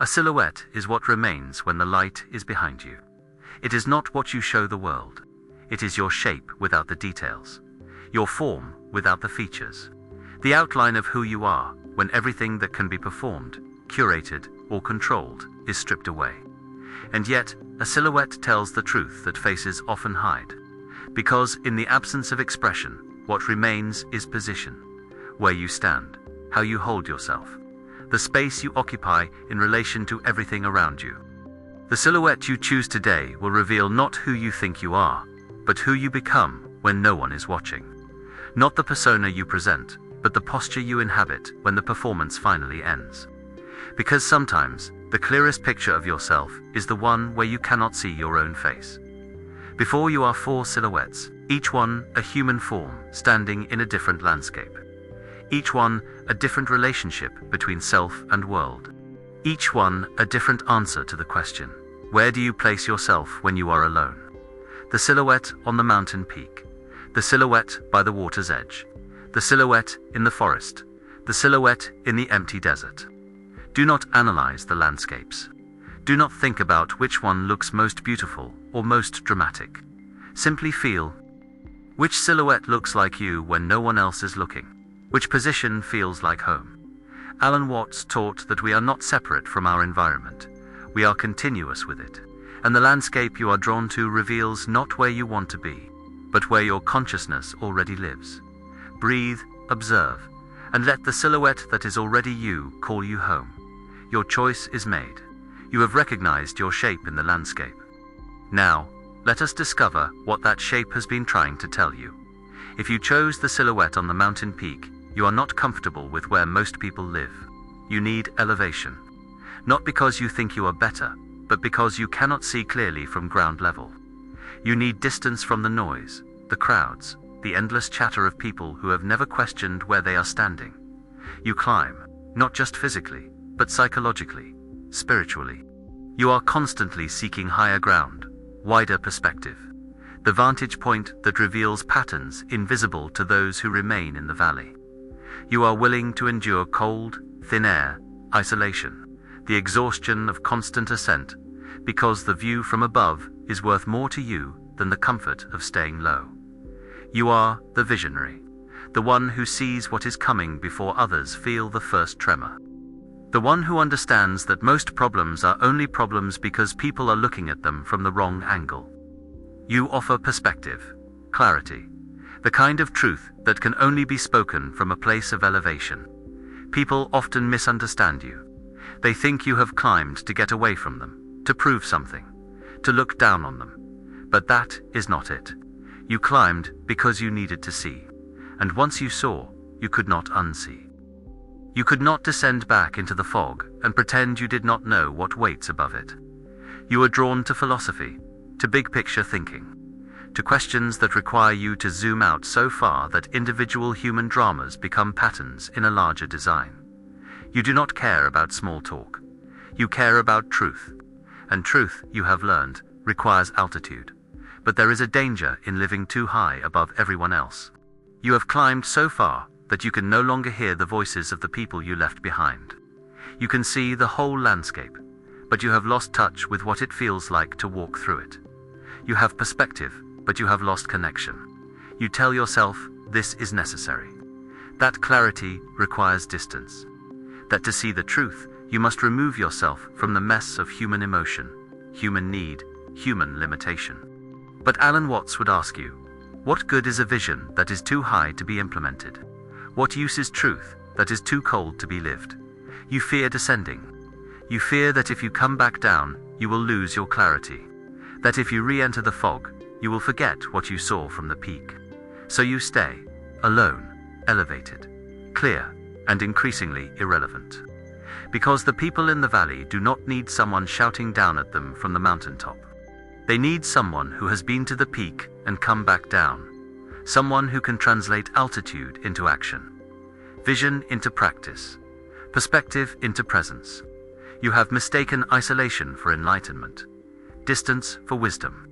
A silhouette is what remains when the light is behind you. It is not what you show the world. It is your shape without the details, your form without the features, the outline of who you are when everything that can be performed, curated, or controlled is stripped away. And yet, a silhouette tells the truth that faces often hide. Because in the absence of expression, what remains is position, where you stand, how you hold yourself, the space you occupy in relation to everything around you. The silhouette you choose today will reveal not who you think you are, but who you become when no one is watching. Not the persona you present, but the posture you inhabit when the performance finally ends. Because sometimes, the clearest picture of yourself is the one where you cannot see your own face. Before you are four silhouettes, each one a human form standing in a different landscape. Each one a different relationship between self and world. Each one a different answer to the question, where do you place yourself when you are alone? The silhouette on the mountain peak, the silhouette by the water's edge, the silhouette in the forest, the silhouette in the empty desert. Do not analyze the landscapes. Do not think about which one looks most beautiful or most dramatic. Simply feel. Which silhouette looks like you when no one else is looking? Which position feels like home? Alan Watts taught that we are not separate from our environment. We are continuous with it. And the landscape you are drawn to reveals not where you want to be, but where your consciousness already lives. Breathe, observe, and let the silhouette that is already you call you home. Your choice is made. You have recognized your shape in the landscape. Now, let us discover what that shape has been trying to tell you. If you chose the silhouette on the mountain peak, you are not comfortable with where most people live. You need elevation. Not because you think you are better, but because you cannot see clearly from ground level. You need distance from the noise, the crowds, the endless chatter of people who have never questioned where they are standing. You climb, not just physically, but psychologically, spiritually. You are constantly seeking higher ground, wider perspective, the vantage point that reveals patterns invisible to those who remain in the valley. You are willing to endure cold, thin air, isolation, the exhaustion of constant ascent, because the view from above is worth more to you than the comfort of staying low. You are the visionary, the one who sees what is coming before others feel the first tremor. The one who understands that most problems are only problems because people are looking at them from the wrong angle. You offer perspective, clarity, the kind of truth that can only be spoken from a place of elevation. People often misunderstand you. They think you have climbed to get away from them, to prove something, to look down on them. But that is not it. You climbed because you needed to see, and once you saw, you could not unsee. You could not descend back into the fog and pretend you did not know what waits above it. You are drawn to philosophy, to big picture thinking, to questions that require you to zoom out so far that individual human dramas become patterns in a larger design. You do not care about small talk. You care about truth. And truth, you have learned, requires altitude. But there is a danger in living too high above everyone else. You have climbed so far that you can no longer hear the voices of the people you left behind. You can see the whole landscape, but you have lost touch with what it feels like to walk through it. You have perspective, but you have lost connection. You tell yourself, this is necessary. That clarity requires distance. That to see the truth, you must remove yourself from the mess of human emotion, human need, human limitation. But Alan Watts would ask you, what good is a vision that is too high to be implemented? What use is truth that is too cold to be lived? You fear descending. You fear that if you come back down, you will lose your clarity. That if you re-enter the fog, you will forget what you saw from the peak. So you stay, alone, elevated, clear, and increasingly irrelevant. Because the people in the valley do not need someone shouting down at them from the mountaintop. They need someone who has been to the peak and come back down. Someone who can translate altitude into action, vision into practice, perspective into presence. You have mistaken isolation for enlightenment, distance for wisdom,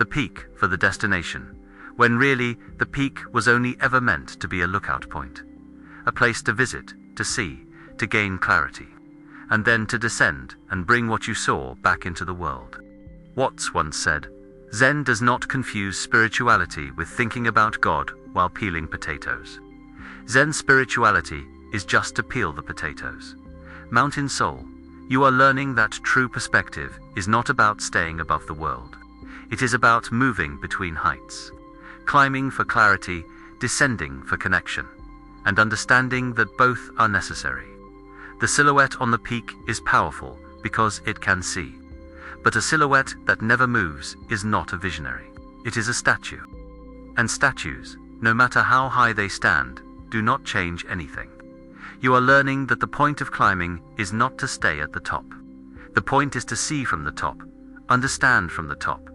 the peak for the destination, when really the peak was only ever meant to be a lookout point, a place to visit, to see, to gain clarity. and then to descend and bring what you saw back into the world. Watts once said, "Zen does not confuse spirituality with thinking about God while peeling potatoes. Zen spirituality is just to peel the potatoes." Mountain Soul, you are learning that true perspective is not about staying above the world. It is about moving between heights, climbing for clarity, descending for connection, and understanding that both are necessary. The silhouette on the peak is powerful because it can see. But a silhouette that never moves is not a visionary. It is a statue. And statues, no matter how high they stand, do not change anything. You are learning that the point of climbing is not to stay at the top. The point is to see from the top, understand from the top,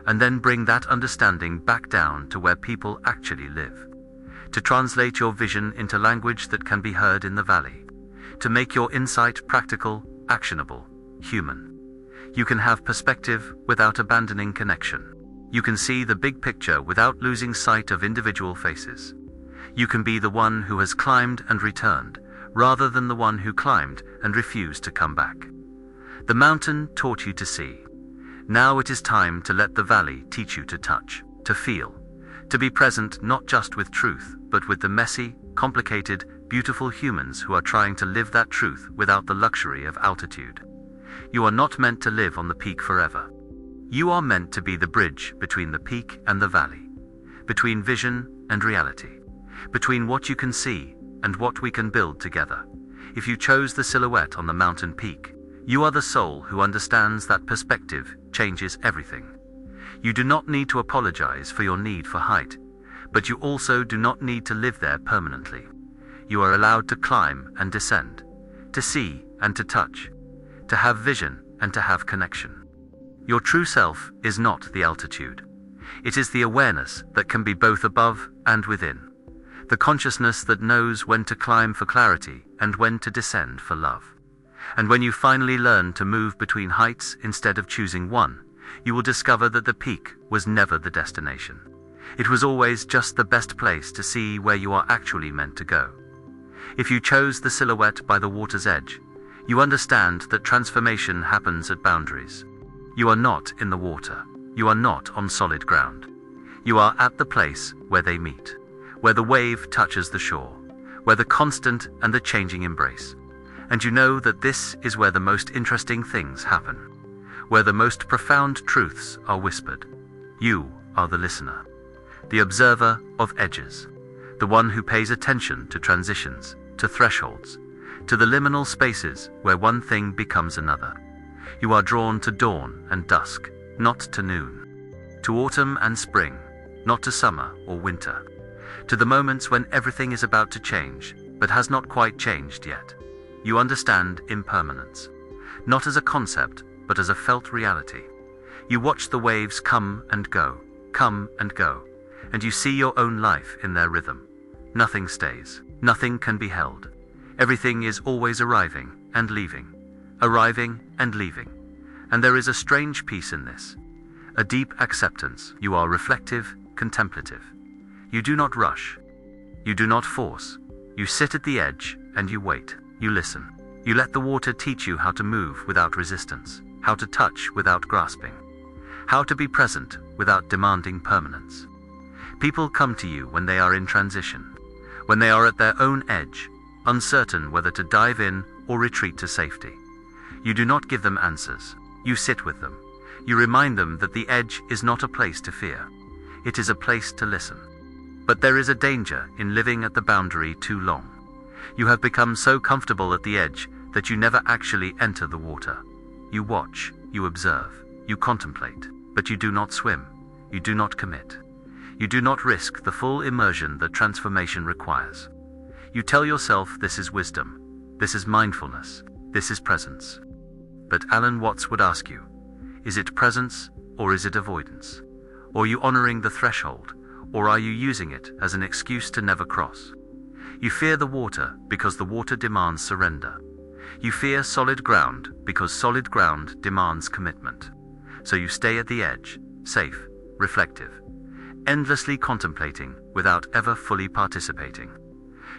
and then bring that understanding back down to where people actually live. To translate your vision into language that can be heard in the valley. To make your insight practical, actionable, human. You can have perspective without abandoning connection. You can see the big picture without losing sight of individual faces. You can be the one who has climbed and returned, rather than the one who climbed and refused to come back. The mountain taught you to see. Now it is time to let the valley teach you to touch, to feel, to be present not just with truth, but with the messy, complicated, beautiful humans who are trying to live that truth without the luxury of altitude. You are not meant to live on the peak forever. You are meant to be the bridge between the peak and the valley, between vision and reality, between what you can see and what we can build together. If you chose the silhouette on the mountain peak, you are the soul who understands that perspective changes everything. You do not need to apologize for your need for height, but you also do not need to live there permanently. You are allowed to climb and descend, to see and to touch, to have vision and to have connection. Your true self is not the altitude. It is the awareness that can be both above and within. The consciousness that knows when to climb for clarity and when to descend for love. And when you finally learn to move between heights instead of choosing one, you will discover that the peak was never the destination. It was always just the best place to see where you are actually meant to go. If you chose the silhouette by the water's edge, you understand that transformation happens at boundaries. You are not in the water. You are not on solid ground. You are at the place where they meet, where the wave touches the shore, where the constant and the changing embrace. And you know that this is where the most interesting things happen, where the most profound truths are whispered. You are the listener, the observer of edges, the one who pays attention to transitions, to thresholds, to the liminal spaces where one thing becomes another. You are drawn to dawn and dusk, not to noon, to autumn and spring, not to summer or winter, to the moments when everything is about to change, but has not quite changed yet. You understand impermanence, not as a concept, but as a felt reality. You watch the waves come and go, and you see your own life in their rhythm. Nothing stays, nothing can be held. Everything is always arriving and leaving, arriving and leaving. And there is a strange peace in this, a deep acceptance. You are reflective, contemplative. You do not rush. You do not force. You sit at the edge and you wait. You listen. You let the water teach you how to move without resistance, how to touch without grasping, how to be present without demanding permanence. People come to you when they are in transition, when they are at their own edge, uncertain whether to dive in or retreat to safety. You do not give them answers. You sit with them. You remind them that the edge is not a place to fear. It is a place to listen. But there is a danger in living at the boundary too long. You have become so comfortable at the edge that you never actually enter the water. You watch, you observe, you contemplate, but you do not swim. You do not commit. You do not risk the full immersion that transformation requires. You tell yourself this is wisdom, this is mindfulness, this is presence. But Alan Watts would ask you, is it presence or is it avoidance? Or are you honoring the threshold, or are you using it as an excuse to never cross? You fear the water because the water demands surrender. You fear solid ground because solid ground demands commitment. So you stay at the edge, safe, reflective, endlessly contemplating without ever fully participating.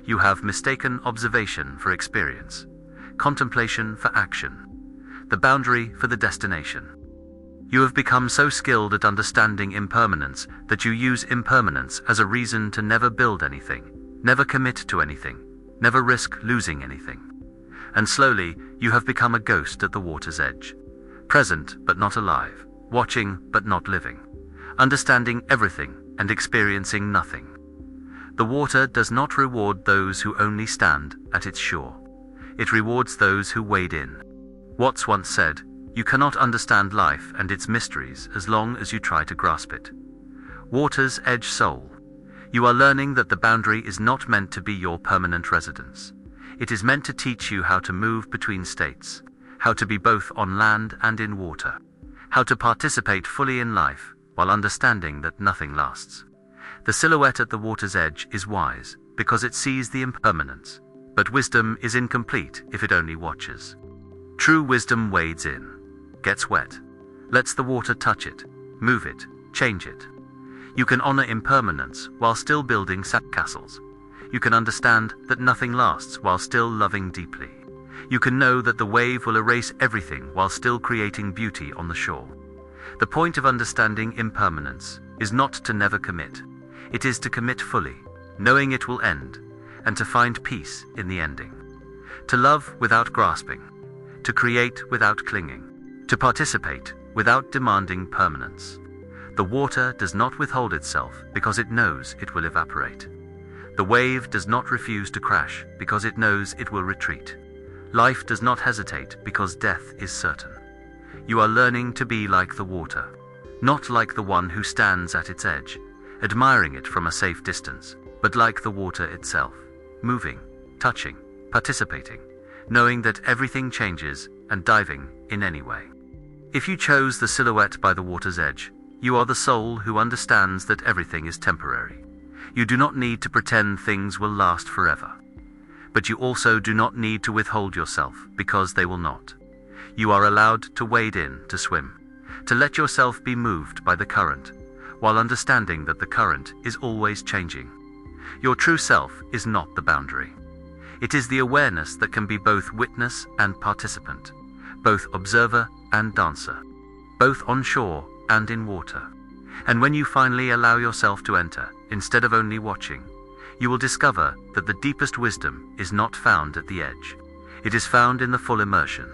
You have mistaken observation for experience, contemplation for action, the boundary for the destination. You have become so skilled at understanding impermanence that you use impermanence as a reason to never build anything, never commit to anything, never risk losing anything. And slowly, you have become a ghost at the water's edge, present but not alive, watching but not living, understanding everything and experiencing nothing. The water does not reward those who only stand at its shore. It rewards those who wade in. Watts once said, "You cannot understand life and its mysteries as long as you try to grasp it." Water's edge soul. You are learning that the boundary is not meant to be your permanent residence. It is meant to teach you how to move between states, how to be both on land and in water, how to participate fully in life while understanding that nothing lasts. The silhouette at the water's edge is wise because it sees the impermanence, but wisdom is incomplete if it only watches. True wisdom wades in, gets wet, lets the water touch it, move it, change it. You can honor impermanence while still building sandcastles. You can understand that nothing lasts while still loving deeply. You can know that the wave will erase everything while still creating beauty on the shore. The point of understanding impermanence is not to never commit. It is to commit fully, knowing it will end, and to find peace in the ending. To love without grasping, to create without clinging, to participate without demanding permanence. The water does not withhold itself because it knows it will evaporate. The wave does not refuse to crash because it knows it will retreat. Life does not hesitate because death is certain. You are learning to be like the water, not like the one who stands at its edge, admiring it from a safe distance, but like the water itself, moving, touching, participating, knowing that everything changes and diving in any way. If you chose the silhouette by the water's edge, you are the soul who understands that everything is temporary. You do not need to pretend things will last forever. But you also do not need to withhold yourself because they will not. You are allowed to wade in, to swim, to let yourself be moved by the current, while understanding that the current is always changing. Your true self is not the boundary. It is the awareness that can be both witness and participant, both observer and dancer, both on shore and in water. And when you finally allow yourself to enter, instead of only watching, you will discover that the deepest wisdom is not found at the edge. It is found in the full immersion,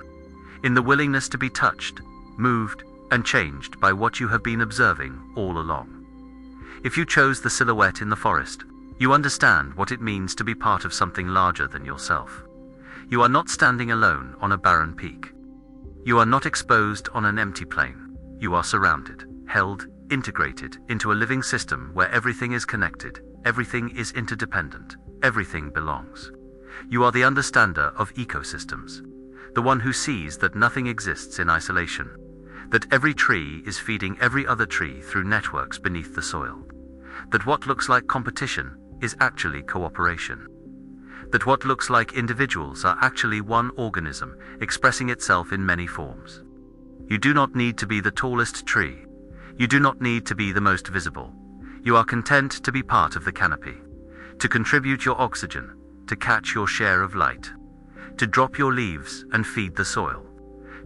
in the willingness to be touched, moved, and changed by what you have been observing all along. If you chose the silhouette in the forest, you understand what it means to be part of something larger than yourself. You are not standing alone on a barren peak. You are not exposed on an empty plain. You are surrounded, held, integrated into a living system where everything is connected, everything is interdependent, everything belongs. You are the understander of ecosystems, the one who sees that nothing exists in isolation, that every tree is feeding every other tree through networks beneath the soil, that what looks like competition is actually cooperation, that what looks like individuals are actually one organism expressing itself in many forms. You do not need to be the tallest tree. You do not need to be the most visible. You are content to be part of the canopy, to contribute your oxygen, to catch your share of light, to drop your leaves and feed the soil,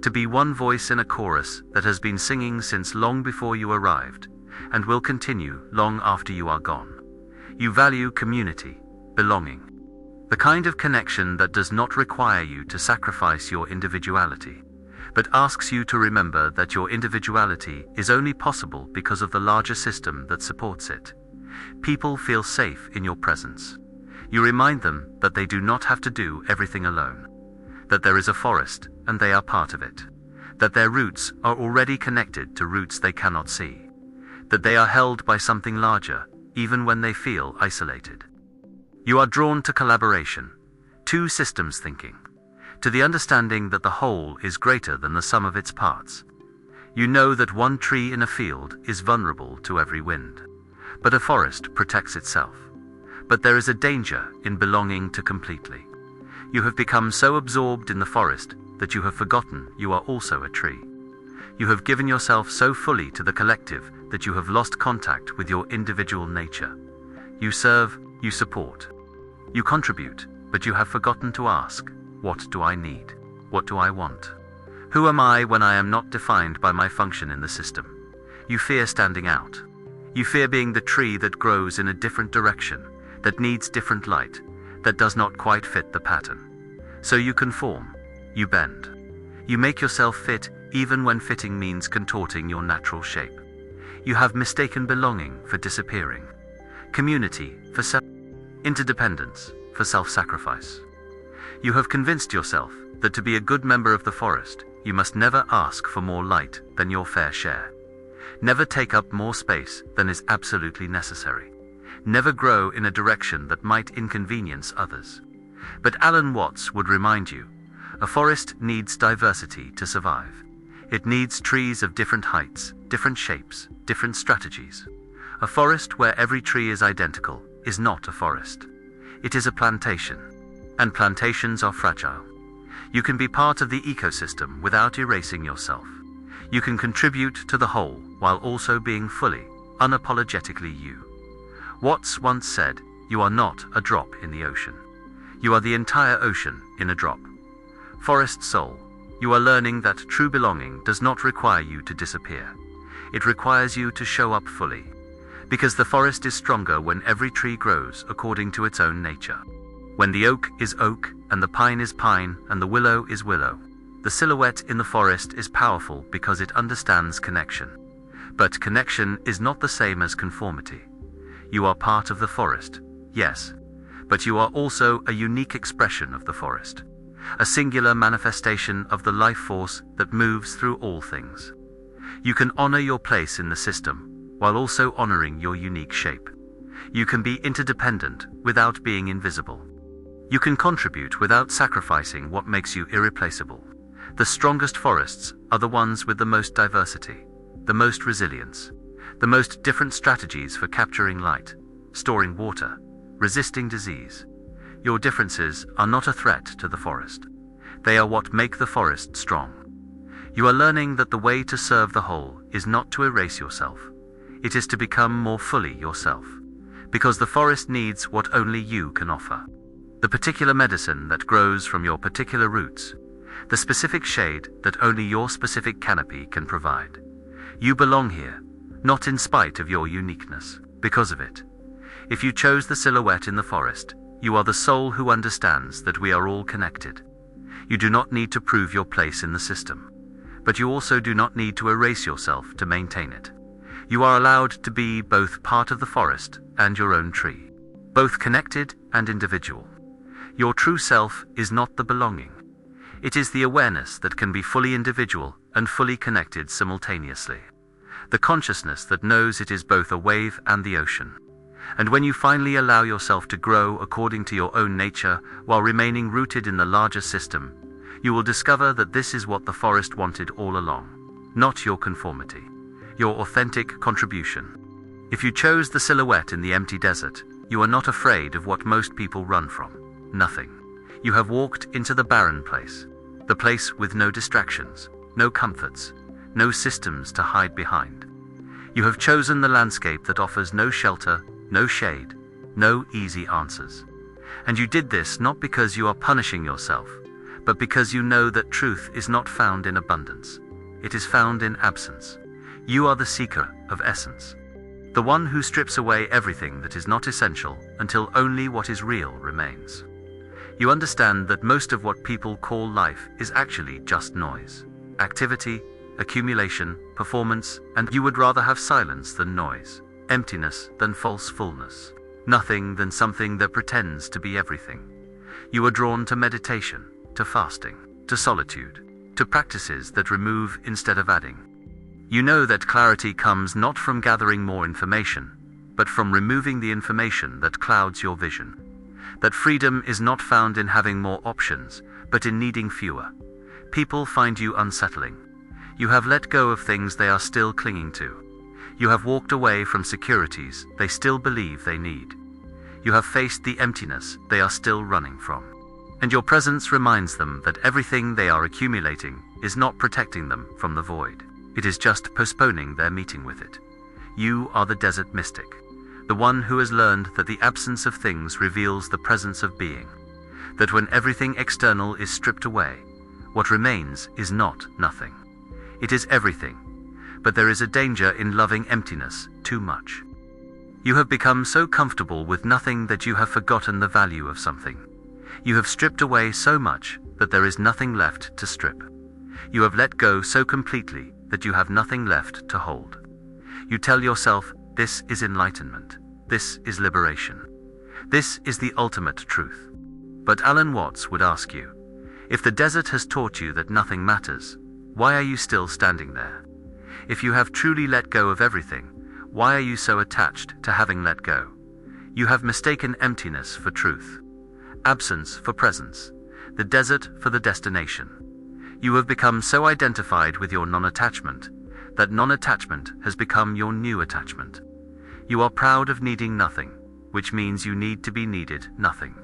to be one voice in a chorus that has been singing since long before you arrived and will continue long after you are gone. You value community, belonging, the kind of connection that does not require you to sacrifice your individuality, but asks you to remember that your individuality is only possible because of the larger system that supports it. People feel safe in your presence. You remind them that they do not have to do everything alone, that there is a forest and they are part of it, that their roots are already connected to roots they cannot see, that they are held by something larger even when they feel isolated. You are drawn to collaboration, to systems thinking, to the understanding that the whole is greater than the sum of its parts. You know that one tree in a field is vulnerable to every wind, but a forest protects itself. But there is a danger in belonging to completely. You have become so absorbed in the forest that you have forgotten you are also a tree. You have given yourself so fully to the collective that you have lost contact with your individual nature. You serve, you support, you contribute, but you have forgotten to ask, what do I need? What do I want? Who am I when I am not defined by my function in the system? You fear standing out. You fear being the tree that grows in a different direction, that needs different light, that does not quite fit the pattern. So you conform, you bend. You make yourself fit even when fitting means contorting your natural shape. You have mistaken belonging for disappearing, community for interdependence for self-sacrifice. You have convinced yourself that to be a good member of the forest, you must never ask for more light than your fair share. Never take up more space than is absolutely necessary. Never grow in a direction that might inconvenience others. But Alan Watts would remind you, a forest needs diversity to survive. It needs trees of different heights, different shapes, different strategies. A forest where every tree is identical is not a forest. It is a plantation. And plantations are fragile. You can be part of the ecosystem without erasing yourself. You can contribute to the whole while also being fully, unapologetically you. Watts once said, "You are not a drop in the ocean. You are the entire ocean in a drop." Forest soul, you are learning that true belonging does not require you to disappear. It requires you to show up fully. Because the forest is stronger when every tree grows according to its own nature. When the oak is oak, and the pine is pine, and the willow is willow. The silhouette in the forest is powerful because it understands connection. But connection is not the same as conformity. You are part of the forest, yes, but you are also a unique expression of the forest, a singular manifestation of the life force that moves through all things. You can honor your place in the system, while also honoring your unique shape. You can be interdependent without being invisible. You can contribute without sacrificing what makes you irreplaceable. The strongest forests are the ones with the most diversity, the most resilience, the most different strategies for capturing light, storing water, resisting disease. Your differences are not a threat to the forest. They are what make the forest strong. You are learning that the way to serve the whole is not to erase yourself. It is to become more fully yourself. Because the forest needs what only you can offer. The particular medicine that grows from your particular roots. The specific shade that only your specific canopy can provide. You belong here, not in spite of your uniqueness, because of it. If you chose the silhouette in the forest, you are the soul who understands that we are all connected. You do not need to prove your place in the system, but you also do not need to erase yourself to maintain it. You are allowed to be both part of the forest and your own tree, both connected and individual. Your true self is not the belonging. It is the awareness that can be fully individual and fully connected simultaneously. The consciousness that knows it is both a wave and the ocean. And when you finally allow yourself to grow according to your own nature while remaining rooted in the larger system, you will discover that this is what the forest wanted all along. Not your conformity. Your authentic contribution. If you chose the silhouette in the empty desert, you are not afraid of what most people run from. Nothing. You have walked into the barren place. The place with no distractions, no comforts, no systems to hide behind. You have chosen the landscape that offers no shelter, no shade, no easy answers. And you did this not because you are punishing yourself, but because you know that truth is not found in abundance. It is found in absence. You are the seeker of essence. The one who strips away everything that is not essential until only what is real remains. You understand that most of what people call life is actually just noise, activity, accumulation, performance, and you would rather have silence than noise, emptiness than false fullness, nothing than something that pretends to be everything. You are drawn to meditation, to fasting, to solitude, to practices that remove instead of adding. You know that clarity comes not from gathering more information, but from removing the information that clouds your vision. That freedom is not found in having more options, but in needing fewer. People find you unsettling. You have let go of things they are still clinging to. You have walked away from securities they still believe they need. You have faced the emptiness they are still running from. And your presence reminds them that everything they are accumulating is not protecting them from the void. It is just postponing their meeting with it. You are the desert mystic, the one who has learned that the absence of things reveals the presence of being. that when everything external is stripped away, what remains is not nothing. It is everything, but there is a danger in loving emptiness too much. You have become so comfortable with nothing that you have forgotten the value of something. You have stripped away so much that there is nothing left to strip. You have let go so completely that you have nothing left to hold. You tell yourself, this is enlightenment. This is liberation. This is the ultimate truth. But Alan Watts would ask you, if the desert has taught you that nothing matters, why are you still standing there? If you have truly let go of everything, why are you so attached to having let go? You have mistaken emptiness for truth, absence for presence, the desert for the destination. You have become so identified with your non-attachment that non-attachment has become your new attachment. You are proud of needing nothing, which means you need to be needed nothing.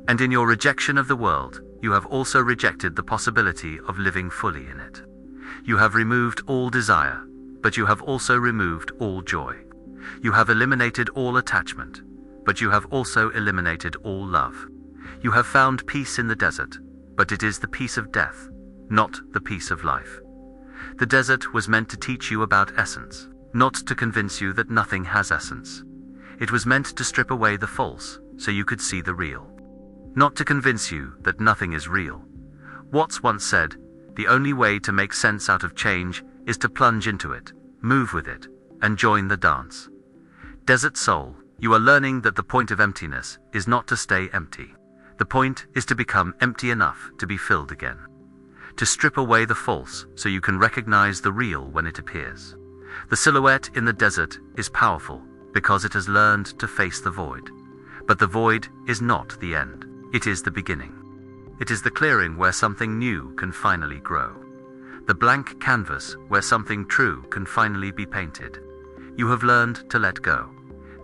And in your rejection of the world, you have also rejected the possibility of living fully in it. You have removed all desire, but you have also removed all joy. You have eliminated all attachment, but you have also eliminated all love. You have found peace in the desert, but it is the peace of death, not the peace of life. The desert was meant to teach you about essence, not to convince you that nothing has essence. It was meant to strip away the false so you could see the real, not to convince you that nothing is real. Watts once said, the only way to make sense out of change is to plunge into it, move with it, and join the dance. Desert soul, you are learning that the point of emptiness is not to stay empty. The point is to become empty enough to be filled again. To strip away the false so you can recognize the real when it appears. The silhouette in the desert is powerful because it has learned to face the void. But the void is not the end. It is the beginning. It is the clearing where something new can finally grow. The blank canvas where something true can finally be painted. You have learned to let go.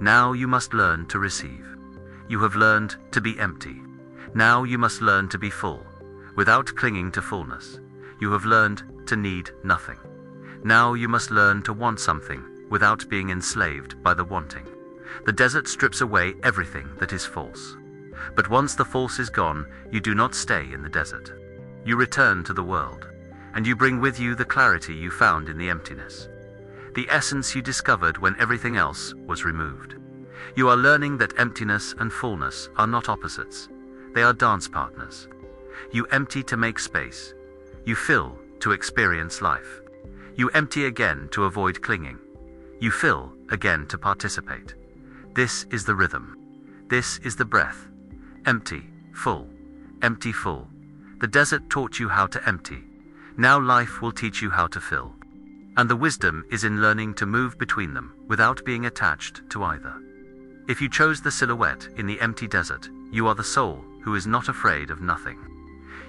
Now you must learn to receive. You have learned to be empty. Now you must learn to be full, without clinging to fullness. You have learned to need nothing. Now you must learn to want something without being enslaved by the wanting. The desert strips away everything that is false. But once the false is gone, you do not stay in the desert. You return to the world, and you bring with you the clarity you found in the emptiness, the essence you discovered when everything else was removed. You are learning that emptiness and fullness are not opposites. They are dance partners. You empty to make space. You fill to experience life. You empty again to avoid clinging. You fill again to participate. This is the rhythm. This is the breath. Empty, full, empty, full. The desert taught you how to empty. Now life will teach you how to fill. And the wisdom is in learning to move between them without being attached to either. If you chose the silhouette in the empty desert, you are the soul who is not afraid of nothing.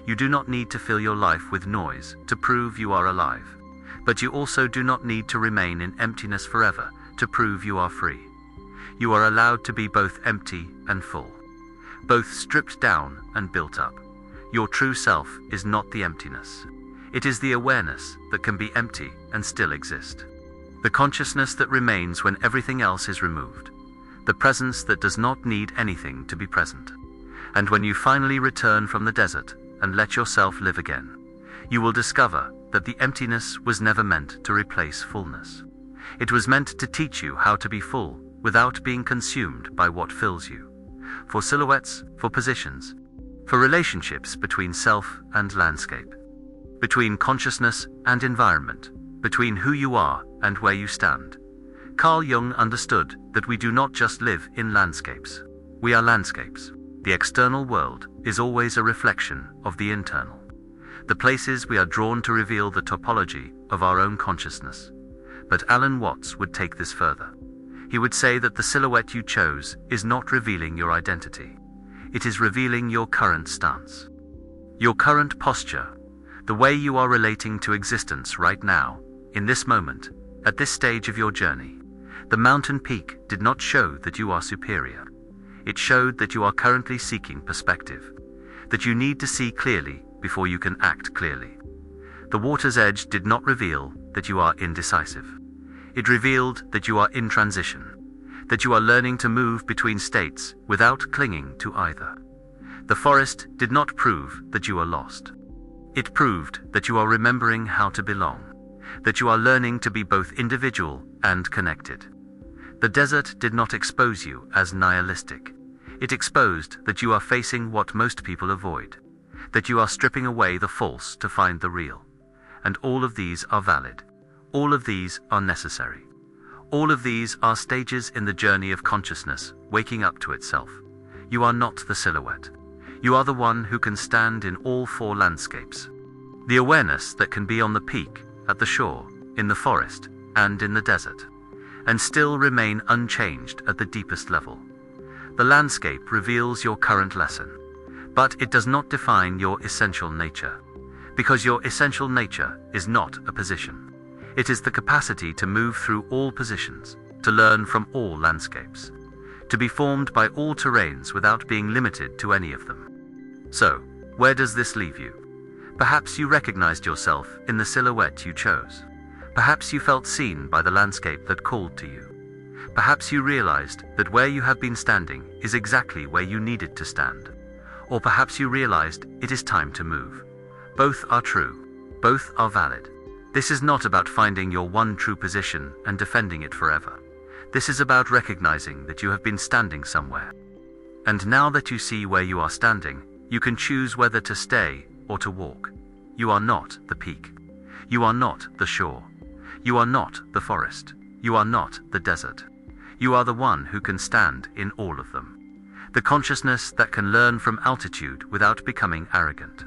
You do not need to fill your life with noise to prove you are alive, but you also do not need to remain in emptiness forever to prove you are free. You are allowed to be both empty and full, both stripped down and built up. Your true self is not the emptiness. It is the awareness that can be empty and still exist. The consciousness that remains when everything else is removed. The presence that does not need anything to be present. And when you finally return from the desert and let yourself live again, you will discover that the emptiness was never meant to replace fullness. It was meant to teach you how to be full without being consumed by what fills you. For silhouettes, for positions, for relationships between self and landscape, between consciousness and environment, between who you are and where you stand. Carl Jung understood that we do not just live in landscapes. We are landscapes. The external world is always a reflection of the internal. The places we are drawn to reveal the topology of our own consciousness. But Alan Watts would take this further. He would say that the silhouette you chose is not revealing your identity. It is revealing your current stance. Your current posture, the way you are relating to existence right now, in this moment, at this stage of your journey. The mountain peak did not show that you are superior. It showed that you are currently seeking perspective, that you need to see clearly before you can act clearly. The water's edge did not reveal that you are indecisive. It revealed that you are in transition, that you are learning to move between states without clinging to either. The forest did not prove that you are lost. It proved that you are remembering how to belong, that you are learning to be both individual and connected. The desert did not expose you as nihilistic. It exposed that you are facing what most people avoid, that you are stripping away the false to find the real. And all of these are valid. All of these are necessary. All of these are stages in the journey of consciousness, waking up to itself. You are not the silhouette. You are the one who can stand in all four landscapes. The awareness that can be on the peak, at the shore, in the forest, and in the desert, and still remain unchanged at the deepest level. The landscape reveals your current lesson, but it does not define your essential nature, because your essential nature is not a position. It is the capacity to move through all positions, to learn from all landscapes, to be formed by all terrains without being limited to any of them. So, where does this leave you? Perhaps you recognized yourself in the silhouette you chose. Perhaps you felt seen by the landscape that called to you. Perhaps you realized that where you have been standing is exactly where you needed to stand. Or perhaps you realized it is time to move. Both are true. Both are valid. This is not about finding your one true position and defending it forever. This is about recognizing that you have been standing somewhere. And now that you see where you are standing, you can choose whether to stay or to walk. You are not the peak. You are not the shore. You are not the forest. You are not the desert. You are the one who can stand in all of them. The consciousness that can learn from altitude without becoming arrogant,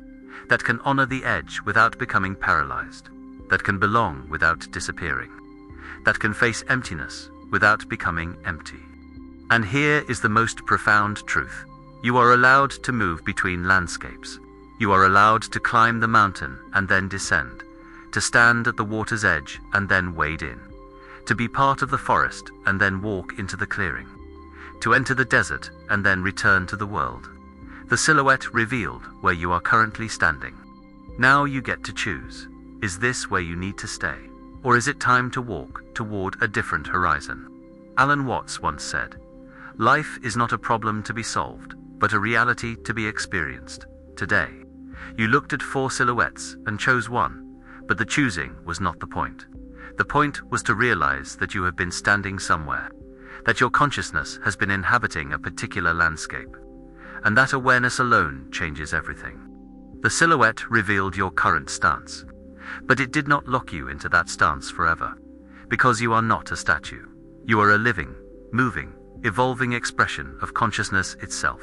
that can honor the edge without becoming paralyzed, that can belong without disappearing, that can face emptiness without becoming empty. And here is the most profound truth. You are allowed to move between landscapes. You are allowed to climb the mountain and then descend, to stand at the water's edge and then wade in, to be part of the forest and then walk into the clearing, to enter the desert and then return to the world. The silhouette revealed where you are currently standing. Now you get to choose. Is this where you need to stay? Or is it time to walk toward a different horizon? Alan Watts once said, "Life is not a problem to be solved, but a reality to be experienced. Today, you looked at 4 silhouettes and chose one, but the choosing was not the point. The point was to realize that you have been standing somewhere, that your consciousness has been inhabiting a particular landscape, and that awareness alone changes everything. The silhouette revealed your current stance, but it did not lock you into that stance forever, because you are not a statue. You are a living, moving, evolving expression of consciousness itself.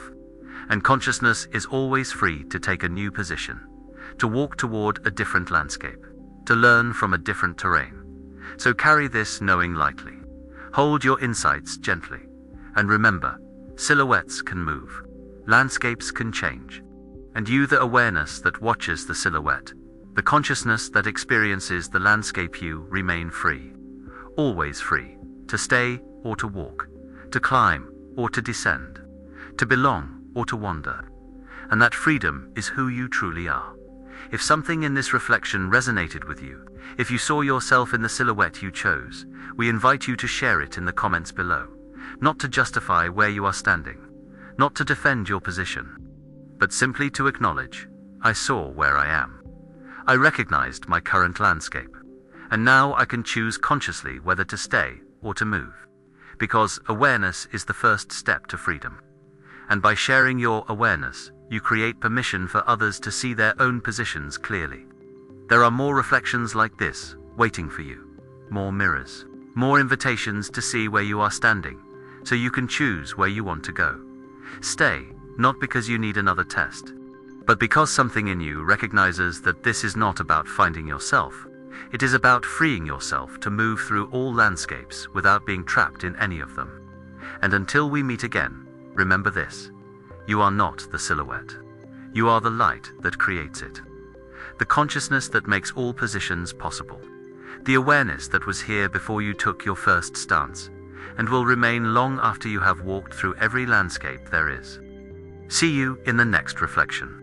And consciousness is always free to take a new position, to walk toward a different landscape, to learn from a different terrain. So carry this knowing lightly. Hold your insights gently. And remember, silhouettes can move. Landscapes can change. And you, the awareness that watches the silhouette, the consciousness that experiences the landscape, you remain free. Always free, to stay or to walk, to climb or to descend, to belong or to wander. And that freedom is who you truly are. If something in this reflection resonated with you, if you saw yourself in the silhouette you chose, we invite you to share it in the comments below. Not to justify where you are standing, not to defend your position, but simply to acknowledge, I saw where I am. I recognized my current landscape, and now I can choose consciously whether to stay or to move, because awareness is the first step to freedom. And by sharing your awareness, you create permission for others to see their own positions clearly. There are more reflections like this waiting for you, more mirrors, more invitations to see where you are standing, so you can choose where you want to go. Stay, not because you need another test, but because something in you recognizes that this is not about finding yourself. It is about freeing yourself to move through all landscapes without being trapped in any of them. And until we meet again, remember this: you are not the silhouette. You are the light that creates it. The consciousness that makes all positions possible. The awareness that was here before you took your first stance, and will remain long after you have walked through every landscape there is. See you in the next reflection.